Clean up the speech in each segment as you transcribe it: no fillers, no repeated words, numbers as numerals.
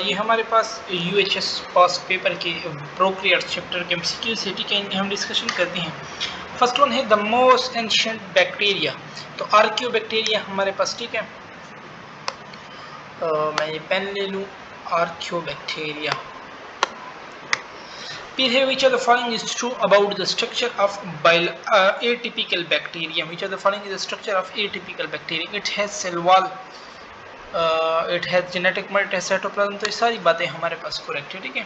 ये हमारे पास UHS पास paper के प्रोकैरियोट्स चैप्टर के MCQ से ठीक है, इनकी हम डिस्कशन करते हैं। फर्स्ट वन है द मोस्ट एंशिएंट बैक्टीरिया, तो आर्कियोबैक्टीरिया हमारे पास ठीक है। मैं ये पेन ले लूँ, आर्कियोबैक्टीरिया। फिर है which of the following is true about the structure of atypical bacterium? Which of the following is the structure of atypical bacterium? It has cell wall, it has genetic multi cytoplasm, तो ये सारी बातें हमारे पास correct है ठीक है।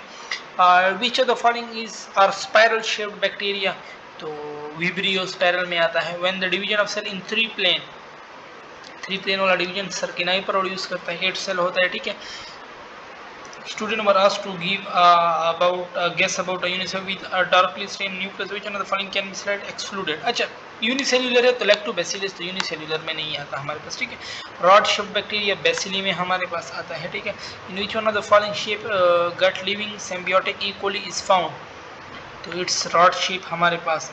Which of the following is are spiral shaped bacteria? तो vibrio spiral में आता है। When the division of cell in three plane वाला डिवीजन सर्किनाई प्रोड्यूस करता है, 8 सेल होता है ठीक है। Student were asked to give guess about a unicellular with a darkly stained nucleus. Which one of the following can be slide excluded? अच्छा, unicellular है तो लैक्टोबैसिलस तो यूनिसेल्युलर में नहीं आता हमारे पास ठीक है। रॉड शेप बैक्टीरिया बैसिली में हमारे पास आता है ठीक है। In which one of the following shape gut living symbiotic E coli is found? तो इट्स रॉड शेप हमारे पास।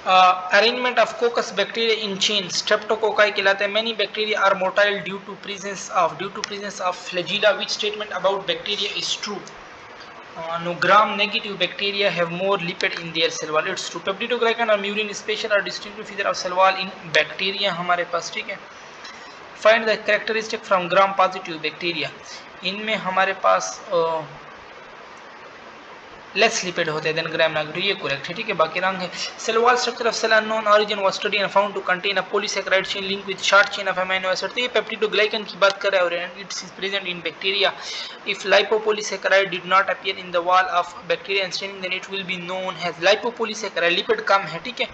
Arrangement of coccus bacteria in chain streptococci कहलाते हैं। Many bacteria are motile due to presence of flagella. Which statement about bacteria is true? No, gram negative bacteria have more lipid in their cell wall. It's true. Peptidoglycan और murein special और distinctive feature of cell wall in bacteria हमारे पास ठीक है। Find the characteristic from gram positive bacteria, इनमें हमारे पास less lipid होते हैं देन ग्राम नेगेटिव, ये करेक्ट है ठीक है। बाकी रंग है cell wall structure of cell unknown origin was studied and found to contain a polysaccharide chain link with short chain of amino acid. तो ये पेप्टिडोग्लाइकन की बात कर रहा है और it's is present in bacteria. If lipopolysaccharide did not appear in the wall of bacteria and staining then it will be known as lipopolysaccharide. Lipid कम है ठीक है,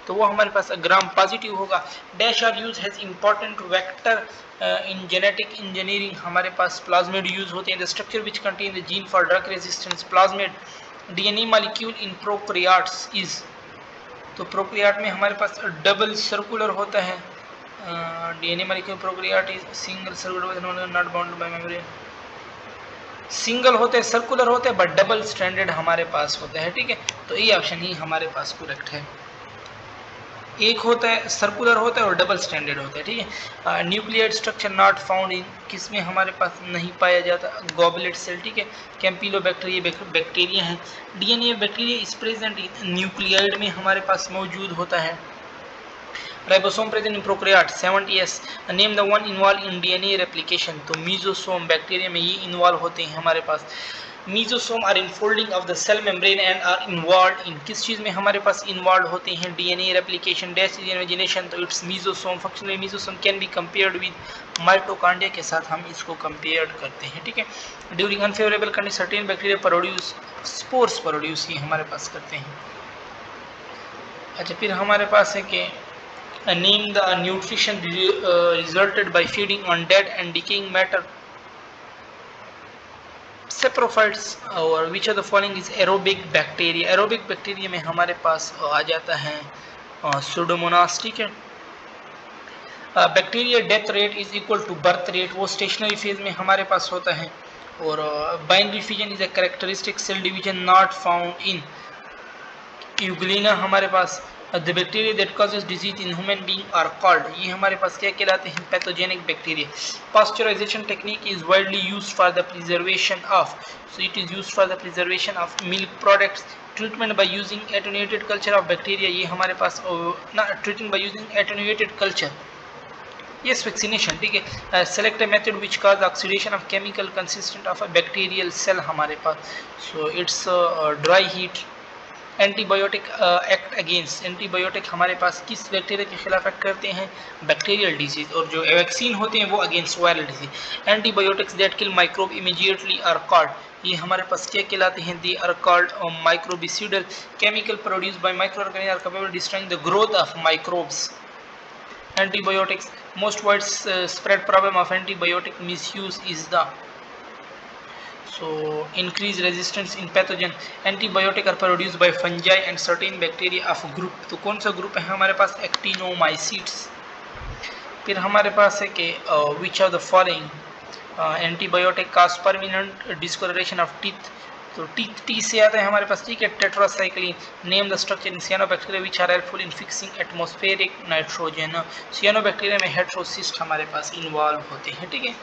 तो वो हमारे पास ग्राम पॉजिटिव होगा। Dash are use as important vector in genetic engineering, हमारे पास प्लाज्मिड यूज होते हैं। The structure which contain the gene for drug resistance plasmid. DNA molecule in prokaryotes is, तो प्रोकैरियोट में हमारे पास डबल सर्कुलर होता है। DNA molecule prokaryote is single circular not bounded by membrane. Single होते हैं, circular होते हैं, बट डबल स्ट्रैंडेड हमारे पास होता है ठीक है। तो ये ऑप्शन ही हमारे पास करेक्ट है। एक होता है सर्कुलर होता है और डबल स्टैंडर्ड होता है ठीक है। न्यूक्लियर स्ट्रक्चर नॉट फाउंड इन, किसमें हमारे पास नहीं पाया जाता? गॉबलेट सेल ठीक है। कैम्पिलोबैक्टीरिया बैक्टीरिया है। DNA bacteria is present in nucleoid में हमारे पास मौजूद होता है। Ribosome present in prokaryote 70s। Name the one involve in DNA replication, तो मीजोसोम बैक्टीरिया में ये इन्वॉल्व होते हैं हमारे पास। Mesosome are infolding of the cell membrane and are involve in, किस चीज़ में हमारे पास इन्वॉल्व होते हैं? DNA replication. डैश इमेजिनेशन, तो it's mesosome. Functionally mesosome can be compared with mitochondria के साथ हम इसको कंपेयर करते हैं ठीक है। During unfavourable condition certain bacteria produce spores produce, ये हमारे पास करते हैं। अच्छा, फिर हमारे पास है कि name the nutrition resulted by feeding on dead and decaying matter saprophytes, और which of the following is aerobic bacteria? aerobic bacteria में हमारे पास आ जाता है सुडोमोनास ठीक है। Bacteria death rate is equal to birth rate, वो स्टेशनरी फेज में हमारे पास होता है। और binary fission is a characteristic cell division not found in Euglena हमारे पास। The bacteria that causes disease in human being are called, ये हमारे पास क्या कहलाते हैं? Pathogenic bacteria. Pasteurization technique is widely used for the preservation of, so it is used for the preservation of milk products. Treatment by using attenuated culture of bacteria, ये हमारे पास ना treatment by using attenuated culture, yes vaccination ठीक है। Select a method which cause oxidation of chemical consistent of a bacterial cell हमारे पास, so it's dry heat. Antibiotic act against, antibiotic हमारे पास किस बैक्टीरिया के खिलाफ एक्ट करते हैं? Bacterial disease. और जो वैक्सीन होते हैं वो against viral disease. Antibiotics that kill microbe immediately are called, ये हमारे पास क्या कहलाते हैं? They are called microbicidal. Chemical produced by microorganism are capable destroying the growth of microbes. Antibiotics most wide spread problem of antibiotic misuse is the, so increase resistance in pathogen. antibiotic are produced by fungi and certain bacteria of group, तो कौन सा group है हमारे पास? एक्टिनोमाइसीट्स। फिर हमारे पास है कि which of the following antibiotic cause permanent discoloration of teeth, तो टीथ टी से आता है हमारे पास ठीक है। Tetracycline. Name the structure in cyanobacteria which are helpful in fixing atmospheric nitrogen. Cyanobacteria में हेट्रोसिस्ट हमारे पास इन्वॉल्व होते हैं ठीक है।